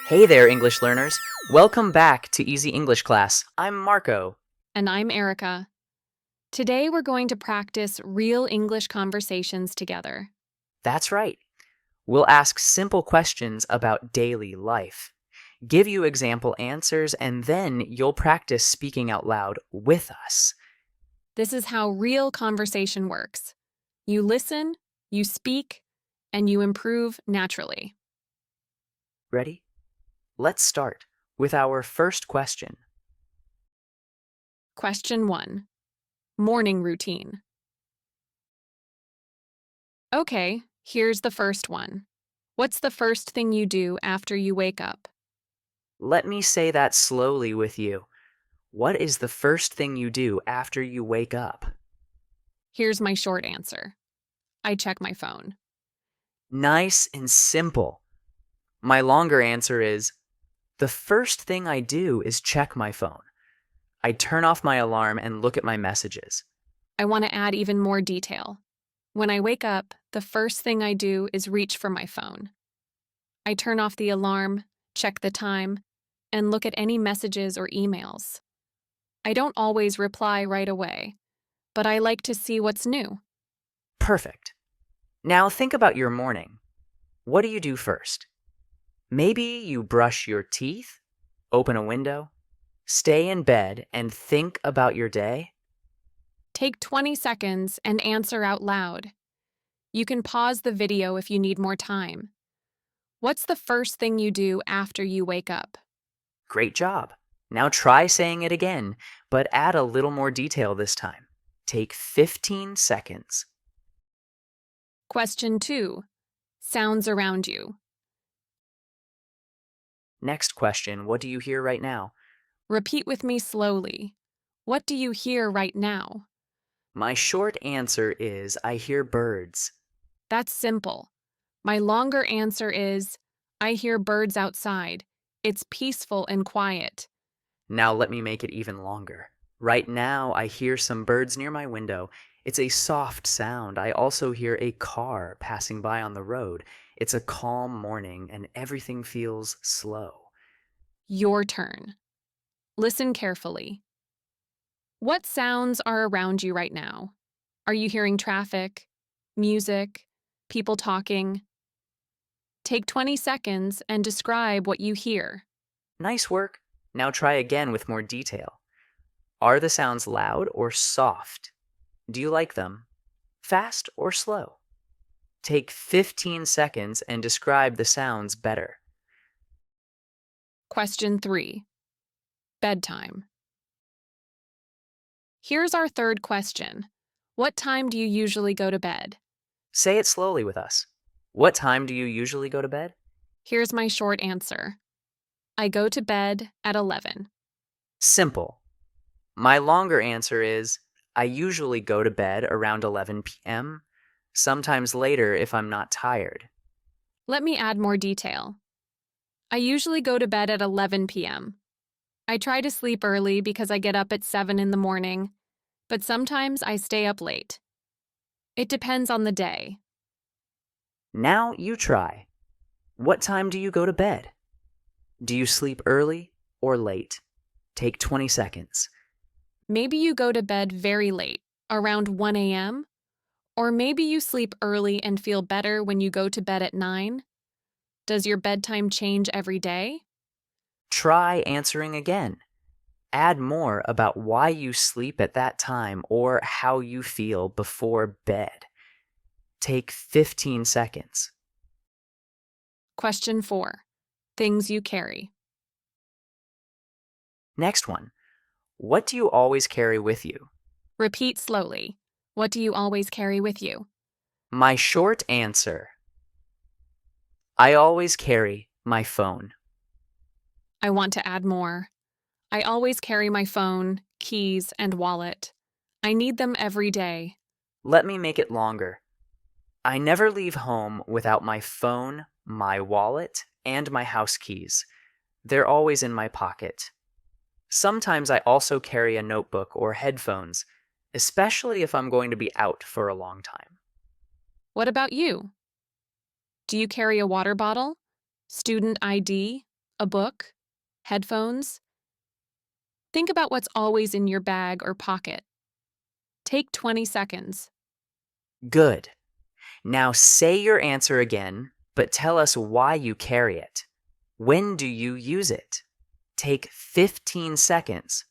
Hey there, English learners. Welcome back to Easy English Class. I'm Marco. And I'm Erika. Today we're going to practice real English conversations together. That's right. We'll ask simple questions about daily life, give you example answers, and then you'll practice speaking out loud with us. This is how real conversation works. You listen, you speak, and you improve naturally. Ready? Let's start with our first question. Question 1. Morning routine. Okay, here's the first one. What's the first thing you do after you wake up? Let me say that slowly with you. What is the first thing you do after you wake up? Here's my short answer. I check my phone. Nice and simple. My longer answer is, the first thing I do is check my phone. I turn off my alarm and look at my messages. I want to add even more detail. When I wake up, the first thing I do is reach for my phone. I turn off the alarm, check the time, and look at any messages or emails. I don't always reply right away, but I like to see what's new. Perfect. Now think about your morning. What do you do first? Maybe you brush your teeth, open a window, stay in bed, and think about your day? Take 20 seconds and answer out loud. You can pause the video if you need more time. What's the first thing you do after you wake up? Great job. Now try saying it again, but add a little more detail this time. Take 15 seconds. Question 2. Sounds around you. Next question, what do you hear right now? Repeat with me slowly. What do you hear right now? My short answer is I hear birds. That's simple. My longer answer is I hear birds outside. It's peaceful and quiet. Now let me make it even longer. Right now, I hear some birds near my window. It's a soft sound. I also hear a car passing by on the road. It's a calm morning and everything feels slow. Your turn. Listen carefully. What sounds are around you right now? Are you hearing traffic, music, people talking? Take 20 seconds and describe what you hear. Nice work. Now try again with more detail. Are the sounds loud or soft? Do you like them? Fast or slow? Take 15 seconds and describe the sounds better. Question 3. Bedtime. Here's our third question. What time do you usually go to bed? Say it slowly with us. What time do you usually go to bed? Here's my short answer. I go to bed at 11. Simple. My longer answer is I usually go to bed around 11 p.m., sometimes later if I'm not tired. Let me add more detail. I usually go to bed at 11 p.m. I try to sleep early because I get up at 7 in the morning, but sometimes I stay up late. It depends on the day. Now you try. What time do you go to bed? Do you sleep early or late? Take 20 seconds. Maybe you go to bed very late, around 1 a.m., or maybe you sleep early and feel better when you go to bed at 9. Does your bedtime change every day? Try answering again. Add more about why you sleep at that time or how you feel before bed. Take 15 seconds. Question 4. Things you carry. Next one. What do you always carry with you? Repeat slowly. What do you always carry with you? My short answer. I always carry my phone. I want to add more. I always carry my phone, keys, and wallet. I need them every day. Let me make it longer. I never leave home without my phone, my wallet, and my house keys. They're always in my pocket. Sometimes I also carry a notebook or headphones, especially if I'm going to be out for a long time. What about you? Do you carry a water bottle, student ID, A book? Headphones? Think about what's always in your bag or pocket. Take 20 seconds. Good. Now say your answer again, but tell us why you carry it. When do you use it? Take 15 seconds.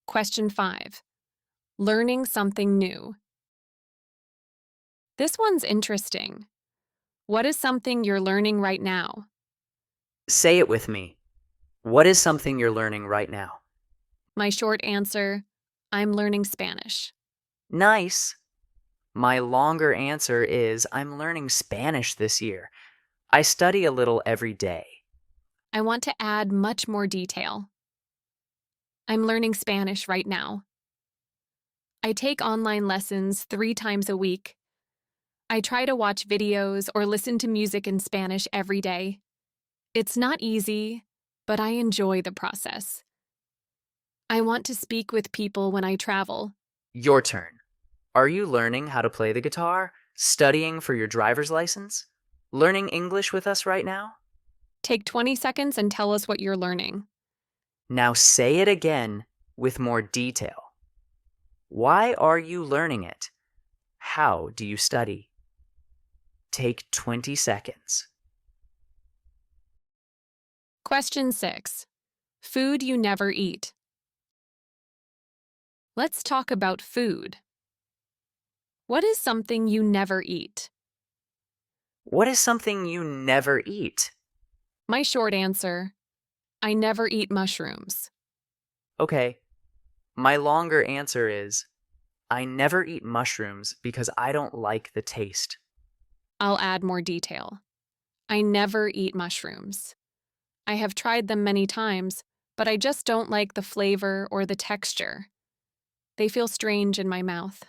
Question 5. Learning something new. This one's interesting. What is something you're learning right now? Say it with me. What is something you're learning right now? My short answer, I'm learning Spanish. Nice. My longer answer is I'm learning Spanish this year. I study a little every day. I want to add much more detail. I'm learning Spanish right now. I take online lessons 3 times a week. I try to watch videos or listen to music in Spanish every day. It's not easy, but I enjoy the process. I want to speak with people when I travel. Your turn. Are you learning how to play the guitar? Studying for your driver's license? Learning English with us right now? Take 20 seconds and tell us what you're learning. Now say it again with more detail. Why are you learning it? How do you study? Take 20 seconds. Question 6. Food you never eat. Let's talk about food. What is something you never eat? What is something you never eat? My short answer, I never eat mushrooms. Okay. My longer answer is I never eat mushrooms because I don't like the taste. I'll add more detail. I never eat mushrooms. I have tried them many times, but I just don't like the flavor or the texture. They feel strange in my mouth.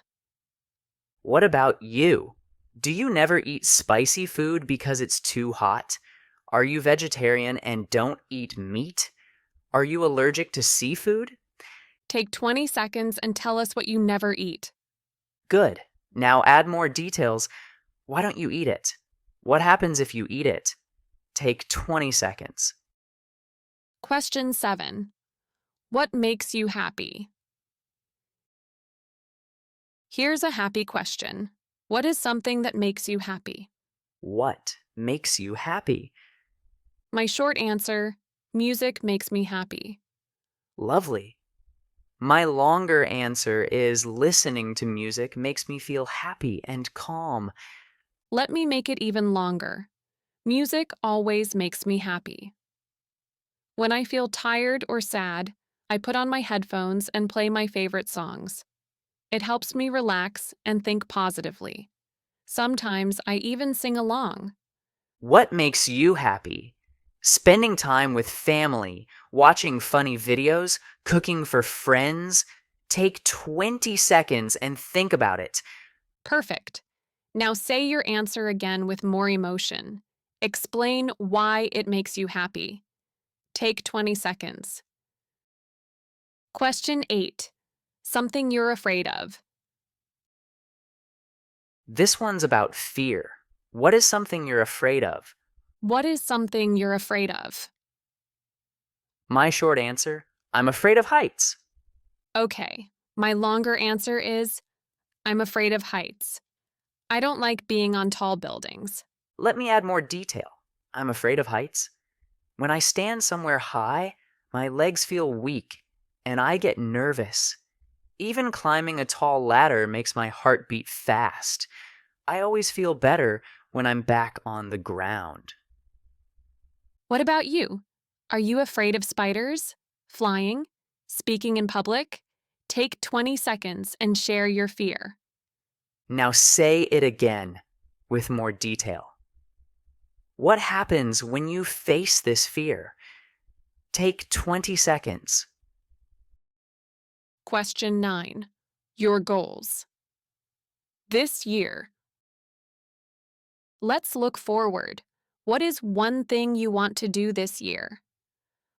What about you? Do you never eat spicy food because it's too hot? Are you vegetarian and don't eat meat? Are you allergic to seafood? Take 20 seconds and tell us what you never eat. Good. Now add more details. Why don't you eat it? What happens if you eat it? Take 20 seconds. Question 7. What makes you happy? Here's a happy question. What is something that makes you happy? What makes you happy? My short answer, music makes me happy. Lovely. My longer answer is listening to music makes me feel happy and calm. Let me make it even longer. Music always makes me happy. When I feel tired or sad, I put on my headphones and play my favorite songs. It helps me relax and think positively. Sometimes I even sing along. What makes you happy? Spending time with family, watching funny videos, cooking for friends. Take 20 seconds and think about it. Perfect. Now say your answer again with more emotion. Explain why it makes you happy. Take 20 seconds. Question 8. Something you're afraid of. This one's about fear. What is something you're afraid of? What is something you're afraid of? My short answer, I'm afraid of heights. Okay, my longer answer is I'm afraid of heights. I don't like being on tall buildings. Let me add more detail. I'm afraid of heights. When I stand somewhere high, my legs feel weak and I get nervous. Even climbing a tall ladder makes my heart beat fast. I always feel better when I'm back on the ground. What about you? Are you afraid of spiders? Flying? Speaking in public? Take 20 seconds and share your fear. Now say it again with more detail. What happens when you face this fear? Take 20 seconds. Question 9. Your goals. This year. Let's look forward. What is one thing you want to do this year?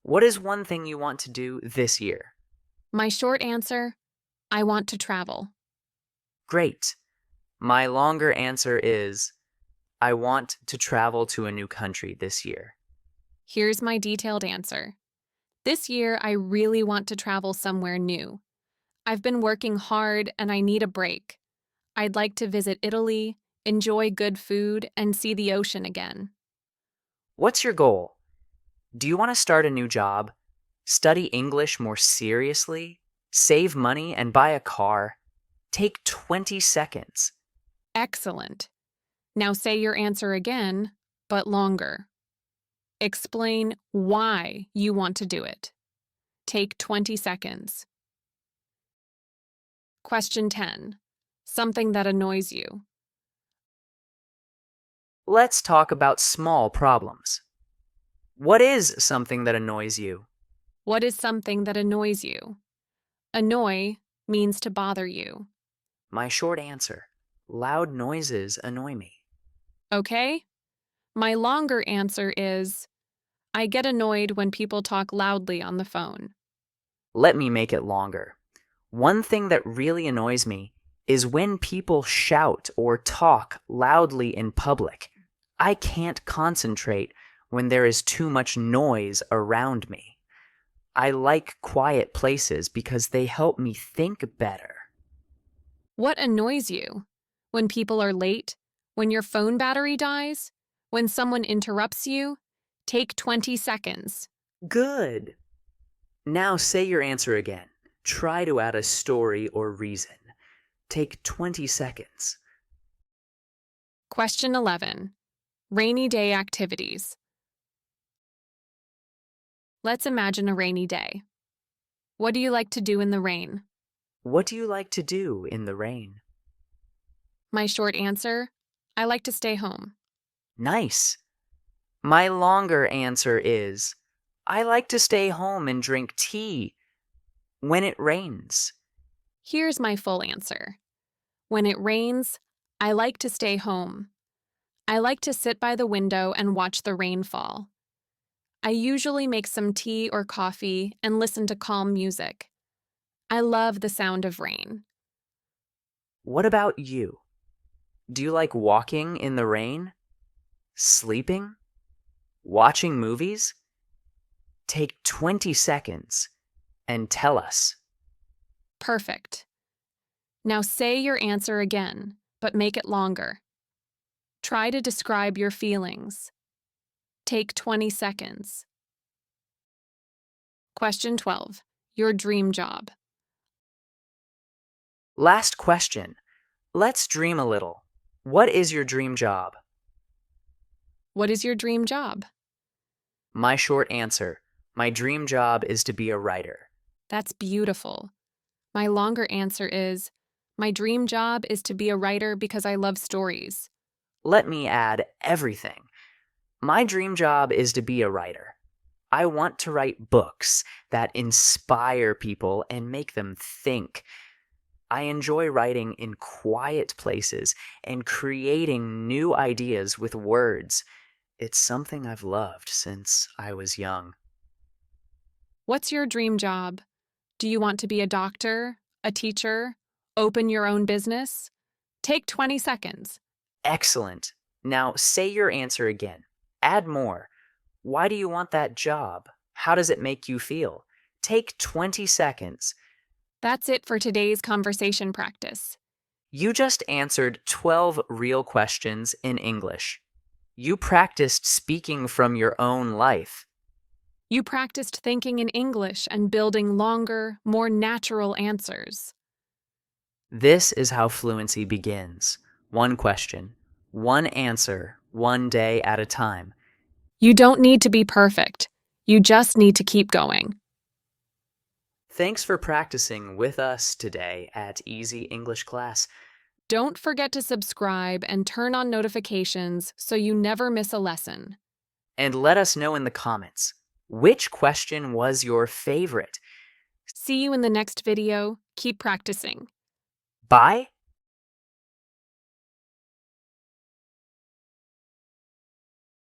What is one thing you want to do this year? My short answer, I want to travel. Great. My longer answer is I want to travel to a new country this year. Here's my detailed answer. This year, I really want to travel somewhere new. I've been working hard and I need a break. I'd like to visit Italy, enjoy good food, and see the ocean again. What's your goal? Do you want to start a new job? Study English more seriously? Save money and buy a car? Take 20 seconds. Excellent. Now say your answer again, but longer. Explain why you want to do it. Take 20 seconds. Question 10. Something that annoys you. Let's talk about small problems. What is something that annoys you? What is something that annoys you? Annoy means to bother you. My short answer: loud noises annoy me. Okay? My longer answer is I get annoyed when people talk loudly on the phone. Let me make it longer. One thing that really annoys me is when people shout or talk loudly in public. I can't concentrate when there is too much noise around me. I like quiet places because they help me think better. What annoys you? When people are late? When your phone battery dies? When someone interrupts you? Take 20 seconds. Good. Now say your answer again. Try to add a story or reason. Take 20 seconds. Question 11. Rainy day activities. Let's imagine a rainy day. What do you like to do in the rain? What do you like to do in the rain? My short answer, I like to stay home. Nice. My longer answer is, I like to stay home and drink tea when it rains. Here's my full answer. When it rains, I like to stay home. I like to sit by the window and watch the rain fall. I usually make some tea or coffee and listen to calm music. I love the sound of rain. What about you? Do you like walking in the rain? Sleeping? Watching movies? Take 20 seconds and tell us. Perfect. Now say your answer again, but make it longer. Try to describe your feelings. Take 20 seconds. Question 12. Your dream job. Last question. Let's dream a little. What is your dream job? What is your dream job? My short answer: my dream job is to be a writer. That's beautiful. My longer answer is, my dream job is to be a writer because I love stories. Let me add everything. My dream job is to be a writer. I want to write books that inspire people and make them think. I enjoy writing in quiet places and creating new ideas with words. It's something I've loved since I was young. What's your dream job? Do you want to be a doctor, a teacher, open your own business? Take 20 seconds. Excellent. Now say your answer again. Add more. Why do you want that job? How does it make you feel? Take 20 seconds. That's it for today's conversation practice. You just answered 12 real questions in English. You practiced speaking from your own life. You practiced thinking in English and building longer, more natural answers. This is how fluency begins. One question, one answer, one day at a time. You don't need to be perfect. You just need to keep going. Thanks for practicing with us today at Easy English Class. Don't forget to subscribe and turn on notifications so you never miss a lesson. And let us know in the comments, which question was your favorite? See you in the next video. Keep practicing. Bye.